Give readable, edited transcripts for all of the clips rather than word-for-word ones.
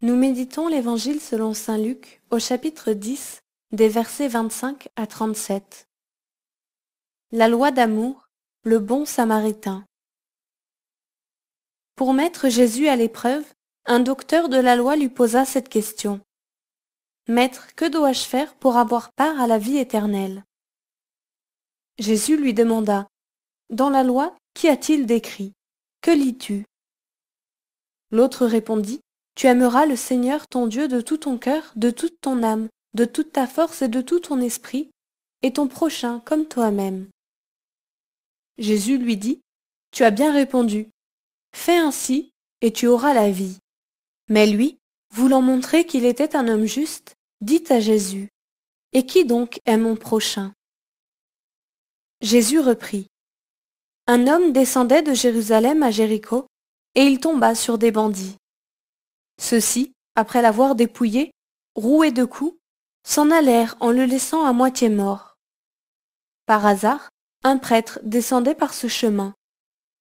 Nous méditons l'Évangile selon saint Luc au chapitre 10, des versets 25 à 37. La loi d'amour, le bon samaritain. Pour mettre Jésus à l'épreuve, un docteur de la loi lui posa cette question. « Maître, que dois-je faire pour avoir part à la vie éternelle ?» Jésus lui demanda. « Dans la loi, qu'y a-t-il d'écrit? Que lis-tu » L'autre répondit. « Tu aimeras le Seigneur ton Dieu de tout ton cœur, de toute ton âme, de toute ta force et de tout ton esprit, et ton prochain comme toi-même. » Jésus lui dit. « Tu as bien répondu. Fais ainsi, et tu auras la vie. » Mais lui, voulant montrer qu'il était un homme juste, dit à Jésus. « Et qui donc est mon prochain ?» Jésus reprit. Un homme descendait de Jérusalem à Jéricho, et il tomba sur des bandits. Ceux-ci, après l'avoir dépouillé, roué de coups, s'en allèrent en le laissant à moitié mort. Par hasard, un prêtre descendait par ce chemin.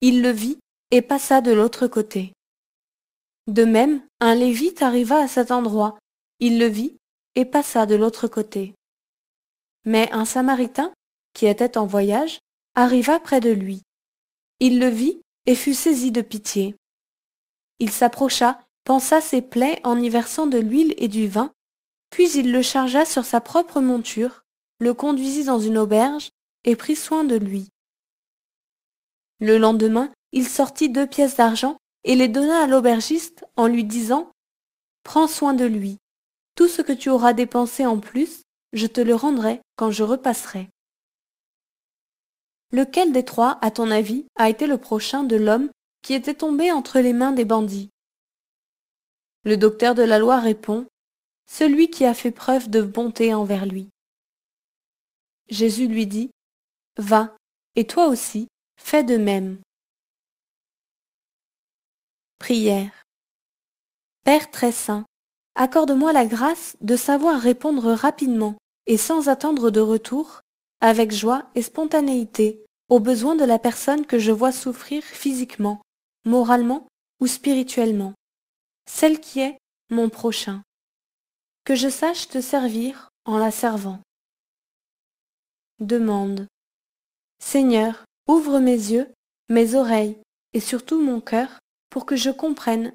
Il le vit et passa de l'autre côté. De même, un lévite arriva à cet endroit. Il le vit et passa de l'autre côté. Mais un samaritain, qui était en voyage, arriva près de lui. Il le vit et fut saisi de pitié. Il s'approcha, pansa ses plaies en y versant de l'huile et du vin, puis il le chargea sur sa propre monture, le conduisit dans une auberge et prit soin de lui. Le lendemain, il sortit 2 pièces d'argent et les donna à l'aubergiste en lui disant « Prends soin de lui. Tout ce que tu auras dépensé en plus, je te le rendrai quand je repasserai. » Lequel des trois, à ton avis, a été le prochain de l'homme qui était tombé entre les mains des bandits? Le docteur de la loi répond « Celui qui a fait preuve de bonté envers lui. » Jésus lui dit « Va, et toi aussi, fais de même. » Prière. Père très saint, accorde-moi la grâce de savoir répondre rapidement et sans attendre de retour, avec joie et spontanéité, aux besoins de la personne que je vois souffrir physiquement, moralement ou spirituellement, celle qui est mon prochain. Que je sache te servir en la servant. Demande. Seigneur, ouvre mes yeux, mes oreilles et surtout mon cœur pour que je comprenne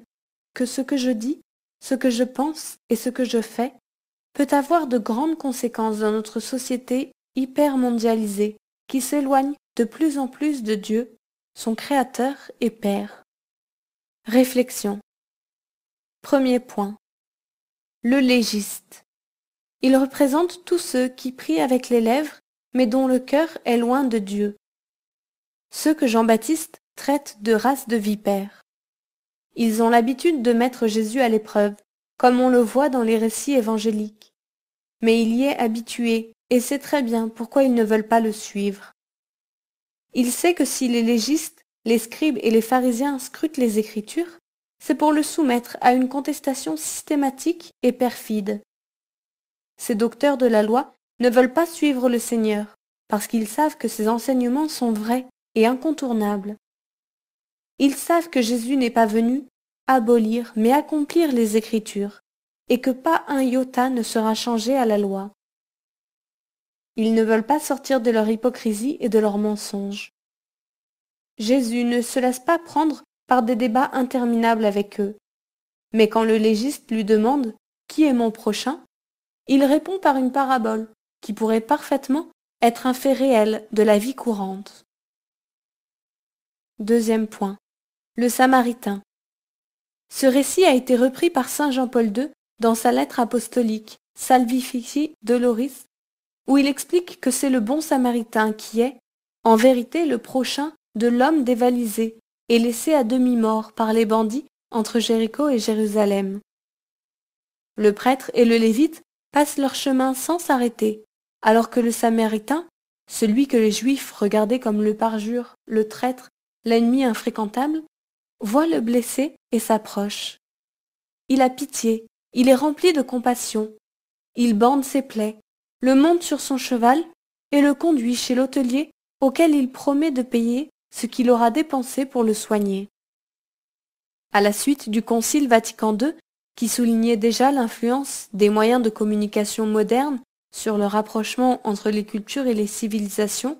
que ce que je dis, ce que je pense et ce que je fais peut avoir de grandes conséquences dans notre société hyper mondialisée qui s'éloigne de plus en plus de Dieu, son Créateur et Père. Réflexion. Premier point. Le légiste. Il représente tous ceux qui prient avec les lèvres, mais dont le cœur est loin de Dieu. Ceux que Jean-Baptiste traite de race de vipères. Ils ont l'habitude de mettre Jésus à l'épreuve, comme on le voit dans les récits évangéliques. Mais il y est habitué et sait très bien pourquoi ils ne veulent pas le suivre. Il sait que si les légistes, les scribes et les pharisiens scrutent les Écritures, c'est pour le soumettre à une contestation systématique et perfide. Ces docteurs de la loi ne veulent pas suivre le Seigneur, parce qu'ils savent que ses enseignements sont vrais et incontournables. Ils savent que Jésus n'est pas venu abolir mais accomplir les Écritures, et que pas un iota ne sera changé à la loi. Ils ne veulent pas sortir de leur hypocrisie et de leurs mensonges. Jésus ne se laisse pas prendre par des débats interminables avec eux. Mais quand le légiste lui demande « Qui est mon prochain ?», il répond par une parabole qui pourrait parfaitement être un fait réel de la vie courante. Deuxième point. Le Samaritain. Ce récit a été repris par saint Jean-Paul II dans sa lettre apostolique Salvifici Doloris, où il explique que c'est le bon Samaritain qui est, en vérité, le prochain de l'homme dévalisé et laissé à demi-mort par les bandits entre Jéricho et Jérusalem. Le prêtre et le lévite passent leur chemin sans s'arrêter, alors que le Samaritain, celui que les Juifs regardaient comme le parjure, le traître, l'ennemi infréquentable, voit le blessé et s'approche. Il a pitié, il est rempli de compassion. Il bande ses plaies, le monte sur son cheval et le conduit chez l'hôtelier auquel il promet de payer ce qu'il aura dépensé pour le soigner. À la suite du Concile Vatican II, qui soulignait déjà l'influence des moyens de communication modernes sur le rapprochement entre les cultures et les civilisations,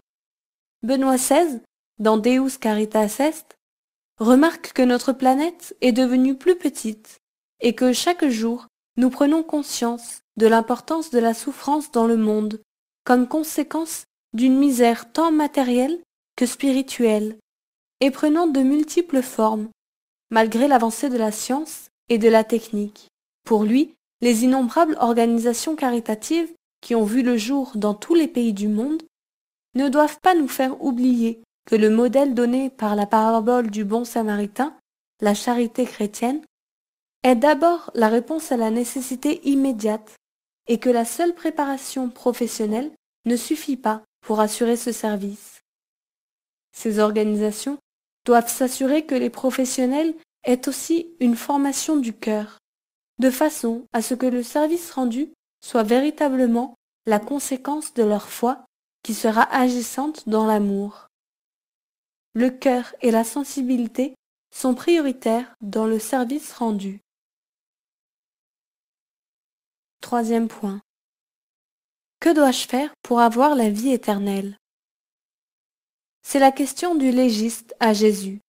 Benoît XVI, dans Deus Caritas Est, remarque que notre planète est devenue plus petite et que chaque jour nous prenons conscience de l'importance de la souffrance dans le monde comme conséquence d'une misère tant matérielle que spirituelle et prenant de multiples formes, malgré l'avancée de la science et de la technique. Pour lui, les innombrables organisations caritatives qui ont vu le jour dans tous les pays du monde ne doivent pas nous faire oublier que le modèle donné par la parabole du bon samaritain, la charité chrétienne, est d'abord la réponse à la nécessité immédiate et que la seule préparation professionnelle ne suffit pas pour assurer ce service. Ces organisations doivent s'assurer que les professionnels aient aussi une formation du cœur, de façon à ce que le service rendu soit véritablement la conséquence de leur foi qui sera agissante dans l'amour. Le cœur et la sensibilité sont prioritaires dans le service rendu. Troisième point. Que dois-je faire pour avoir la vie éternelle? C'est la question du légiste à Jésus.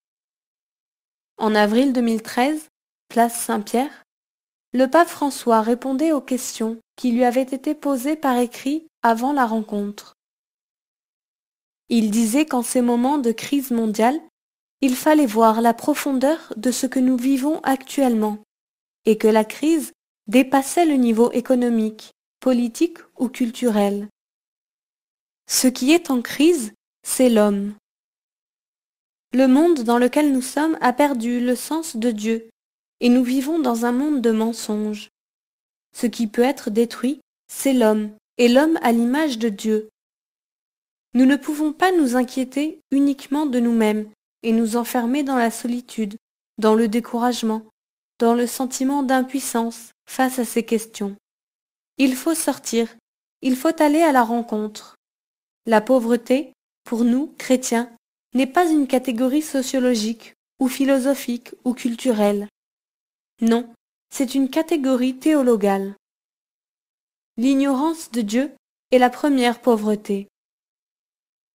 En avril 2013, place Saint-Pierre, le pape François répondait aux questions qui lui avaient été posées par écrit avant la rencontre. Il disait qu'en ces moments de crise mondiale, il fallait voir la profondeur de ce que nous vivons actuellement et que la crise dépassait le niveau économique, politique ou culturel. Ce qui est en crise, c'est l'homme. Le monde dans lequel nous sommes a perdu le sens de Dieu et nous vivons dans un monde de mensonges. Ce qui peut être détruit, c'est l'homme et l'homme à l'image de Dieu. Nous ne pouvons pas nous inquiéter uniquement de nous-mêmes et nous enfermer dans la solitude, dans le découragement, dans le sentiment d'impuissance face à ces questions. Il faut sortir, il faut aller à la rencontre. La pauvreté, pour nous, chrétiens, n'est pas une catégorie sociologique ou philosophique ou culturelle. Non, c'est une catégorie théologale. L'ignorance de Dieu est la première pauvreté.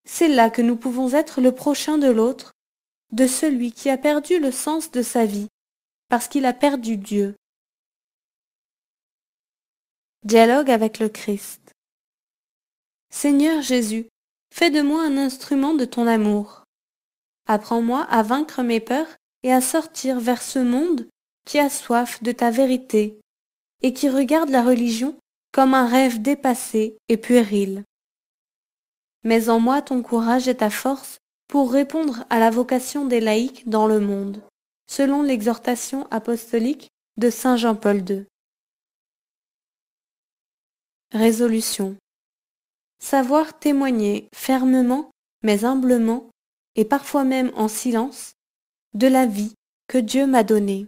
C'est là que nous pouvons être le prochain de l'autre, de celui qui a perdu le sens de sa vie, parce qu'il a perdu Dieu. Dialogue avec le Christ. Seigneur Jésus, fais de moi un instrument de ton amour. Apprends-moi à vaincre mes peurs et à sortir vers ce monde qui a soif de ta vérité et qui regarde la religion comme un rêve dépassé et puéril. Mets en moi ton courage et ta force pour répondre à la vocation des laïcs dans le monde, selon l'exhortation apostolique de Saint Jean-Paul II. Résolution. Savoir témoigner fermement, mais humblement, et parfois même en silence, de la vie que Dieu m'a donnée.